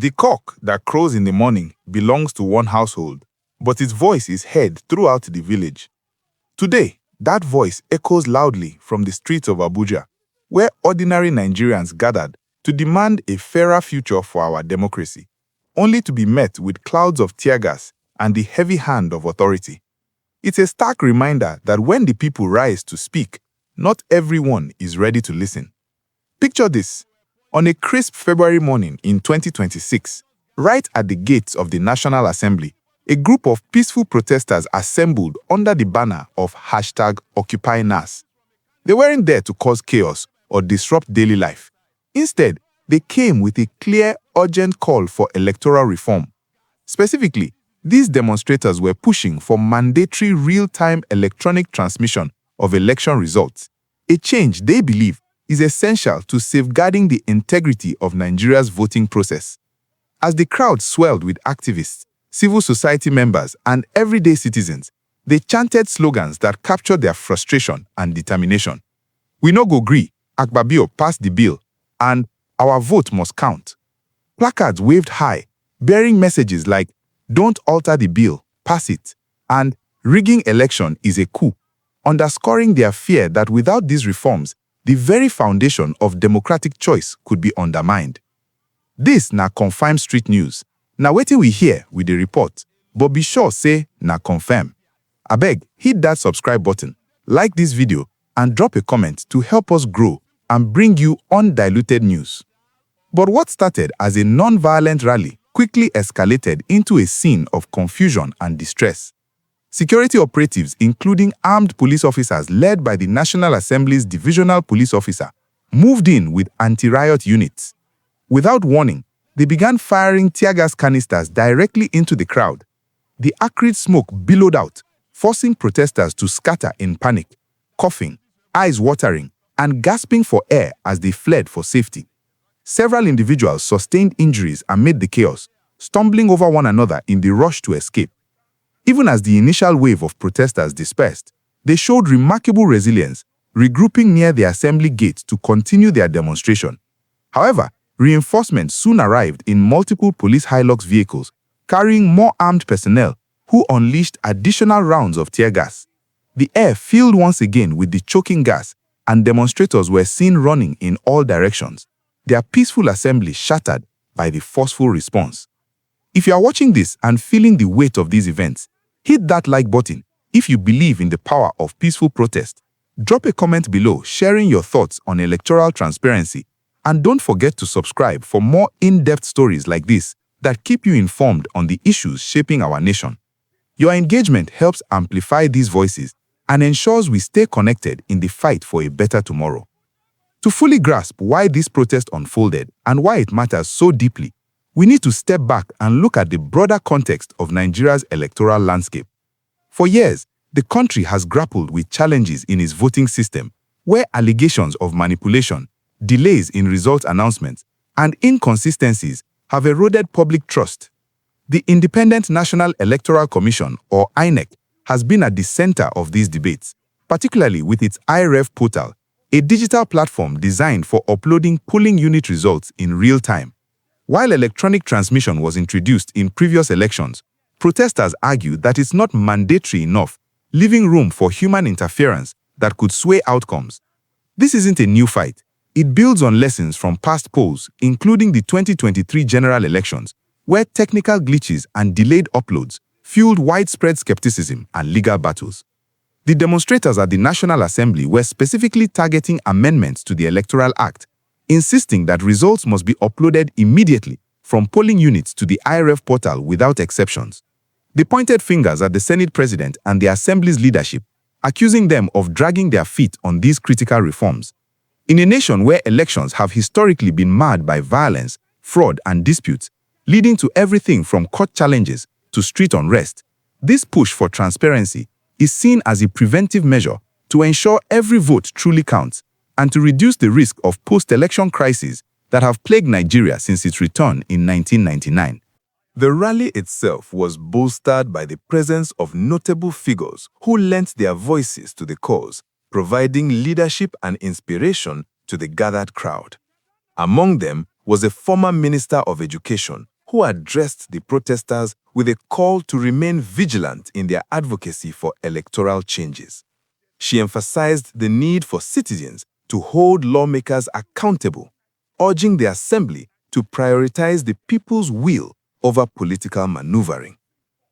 The cock that crows in the morning belongs to one household, but its voice is heard throughout the village. Today, that voice echoes loudly from the streets of Abuja, where ordinary Nigerians gathered to demand a fairer future for our democracy, only to be met with clouds of tear gas and the heavy hand of authority. It's a stark reminder that when the people rise to speak, not everyone is ready to listen. Picture this. On a crisp February morning in 2026, right at the gates of the National Assembly, a group of peaceful protesters assembled under the banner of #OccupyNAS. They weren't there to cause chaos or disrupt daily life. Instead, they came with a clear, urgent call for electoral reform. Specifically, these demonstrators were pushing for mandatory real-time electronic transmission of election results, a change they believe is essential to safeguarding the integrity of Nigeria's voting process. As the crowd swelled with activists, civil society members, and everyday citizens, they chanted slogans that captured their frustration and determination. "We no go gree, Akpabio passed the bill," and "Our vote must count." Placards waved high, bearing messages like "Don't alter the bill, pass it," and "Rigging election is a coup," underscoring their fear that without these reforms, the very foundation of democratic choice could be undermined. This na confirmed street news. Na wetin we hear with the report, but be sure say na confirm. Abeg, hit that subscribe button, like this video, and drop a comment to help us grow and bring you undiluted news. But what started as a non-violent rally quickly escalated into a scene of confusion and distress. Security operatives, including armed police officers led by the National Assembly's divisional police officer, moved in with anti-riot units. Without warning, they began firing tear gas canisters directly into the crowd. The acrid smoke billowed out, forcing protesters to scatter in panic, coughing, eyes watering, and gasping for air as they fled for safety. Several individuals sustained injuries amid the chaos, stumbling over one another in the rush to escape. Even as the initial wave of protesters dispersed, they showed remarkable resilience, regrouping near the assembly gate to continue their demonstration. However, reinforcements soon arrived in multiple police Hilux vehicles, carrying more armed personnel, who unleashed additional rounds of tear gas. The air filled once again with the choking gas, and demonstrators were seen running in all directions, their peaceful assembly shattered by the forceful response. If you are watching this and feeling the weight of these events, hit that like button if you believe in the power of peaceful protest. Drop a comment below sharing your thoughts on electoral transparency, and don't forget to subscribe for more in-depth stories like this that keep you informed on the issues shaping our nation. Your engagement helps amplify these voices and ensures we stay connected in the fight for a better tomorrow. To fully grasp why this protest unfolded and why it matters so deeply, we need to step back and look at the broader context of Nigeria's electoral landscape. For years, the country has grappled with challenges in its voting system, where allegations of manipulation, delays in result announcements, and inconsistencies have eroded public trust. The Independent National Electoral Commission, or INEC, has been at the center of these debates, particularly with its IREV portal, a digital platform designed for uploading polling unit results in real time. While electronic transmission was introduced in previous elections, protesters argued that it's not mandatory enough, leaving room for human interference that could sway outcomes. This isn't a new fight. It builds on lessons from past polls, including the 2023 general elections, where technical glitches and delayed uploads fueled widespread skepticism and legal battles. The demonstrators at the National Assembly were specifically targeting amendments to the Electoral Act, insisting that results must be uploaded immediately from polling units to the IREV portal without exceptions. They pointed fingers at the Senate President and the Assembly's leadership, accusing them of dragging their feet on these critical reforms. In a nation where elections have historically been marred by violence, fraud, and disputes, leading to everything from court challenges to street unrest, this push for transparency is seen as a preventive measure to ensure every vote truly counts and to reduce the risk of post-election crises that have plagued Nigeria since its return in 1999. The rally itself was bolstered by the presence of notable figures who lent their voices to the cause, providing leadership and inspiration to the gathered crowd. Among them was a former Minister of Education who addressed the protesters with a call to remain vigilant in their advocacy for electoral changes. She emphasized the need for citizens to hold lawmakers accountable, urging the Assembly to prioritize the people's will over political maneuvering.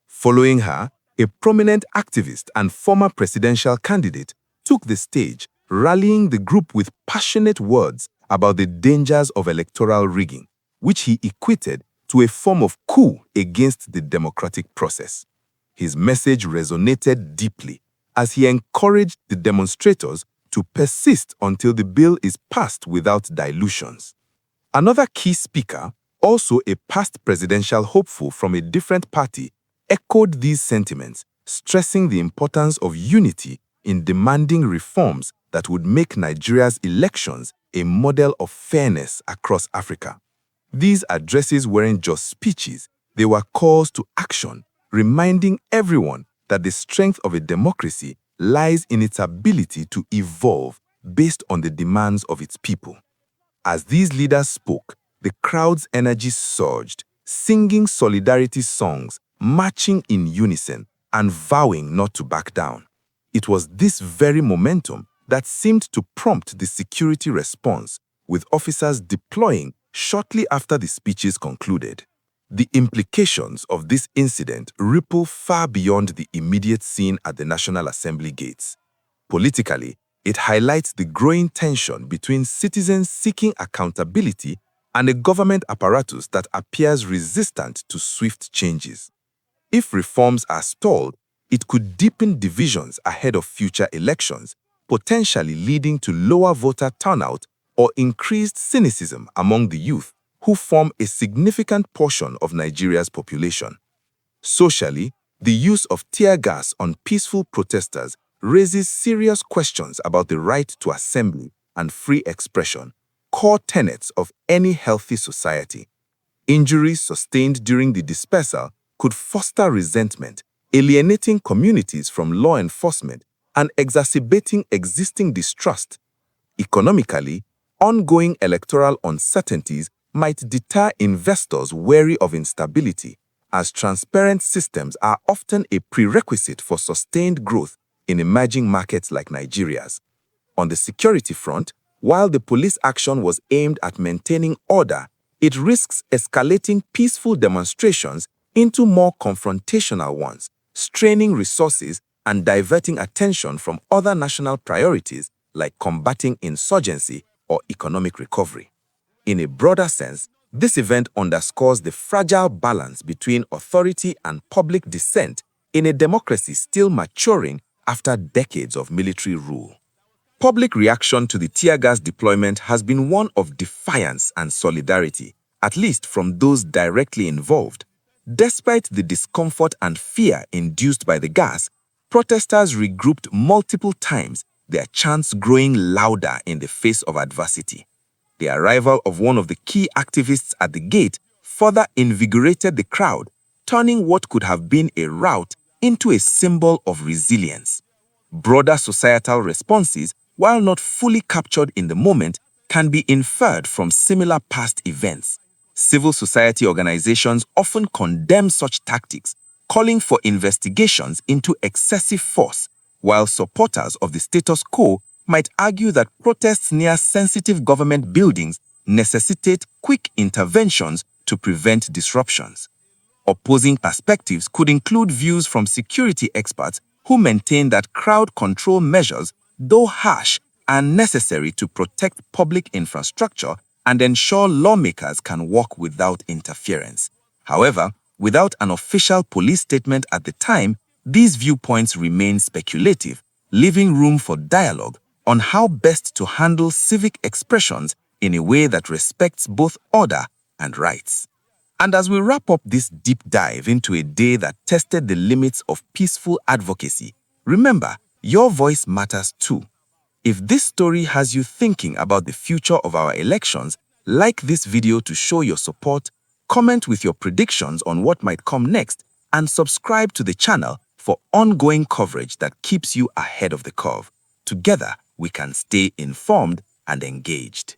Following her, a prominent activist and former presidential candidate took the stage, rallying the group with passionate words about the dangers of electoral rigging, which he equated to a form of coup against the democratic process. His message resonated deeply as he encouraged the demonstrators to persist until the bill is passed without dilutions. Another key speaker, also a past presidential hopeful from a different party, echoed these sentiments, stressing the importance of unity in demanding reforms that would make Nigeria's elections a model of fairness across Africa. These addresses weren't just speeches, they were calls to action, reminding everyone that the strength of a democracy lies in its ability to evolve based on the demands of its people. As these leaders spoke, the crowd's energy surged, singing solidarity songs, marching in unison, and vowing not to back down. It was this very momentum that seemed to prompt the security response, with officers deploying shortly after the speeches concluded. The implications of this incident ripple far beyond the immediate scene at the National Assembly gates. Politically, it highlights the growing tension between citizens seeking accountability and a government apparatus that appears resistant to swift changes. If reforms are stalled, it could deepen divisions ahead of future elections, potentially leading to lower voter turnout or increased cynicism among the youth, who form a significant portion of Nigeria's population. Socially, the use of tear gas on peaceful protesters raises serious questions about the right to assembly and free expression, core tenets of any healthy society. Injuries sustained during the dispersal could foster resentment, alienating communities from law enforcement and exacerbating existing distrust. Economically, ongoing electoral uncertainties might deter investors wary of instability, as transparent systems are often a prerequisite for sustained growth in emerging markets like Nigeria's. On the security front, while the police action was aimed at maintaining order, it risks escalating peaceful demonstrations into more confrontational ones, straining resources and diverting attention from other national priorities like combating insurgency or economic recovery. In a broader sense, this event underscores the fragile balance between authority and public dissent in a democracy still maturing after decades of military rule. Public reaction to the tear gas deployment has been one of defiance and solidarity, at least from those directly involved. Despite the discomfort and fear induced by the gas, protesters regrouped multiple times, their chants growing louder in the face of adversity. The arrival of one of the key activists at the gate further invigorated the crowd, turning what could have been a rout into a symbol of resilience. Broader societal responses, while not fully captured in the moment, can be inferred from similar past events. Civil society organizations often condemn such tactics, calling for investigations into excessive force, while supporters of the status quo might argue that protests near sensitive government buildings necessitate quick interventions to prevent disruptions. Opposing perspectives could include views from security experts who maintain that crowd control measures, though harsh, are necessary to protect public infrastructure and ensure lawmakers can work without interference. However, without an official police statement at the time, these viewpoints remain speculative, leaving room for dialogue on how best to handle civic expressions in a way that respects both order and rights. And as we wrap up this deep dive into a day that tested the limits of peaceful advocacy, remember, your voice matters too. If this story has you thinking about the future of our elections, like this video to show your support, comment with your predictions on what might come next, and subscribe to the channel for ongoing coverage that keeps you ahead of the curve. Together, we can stay informed and engaged.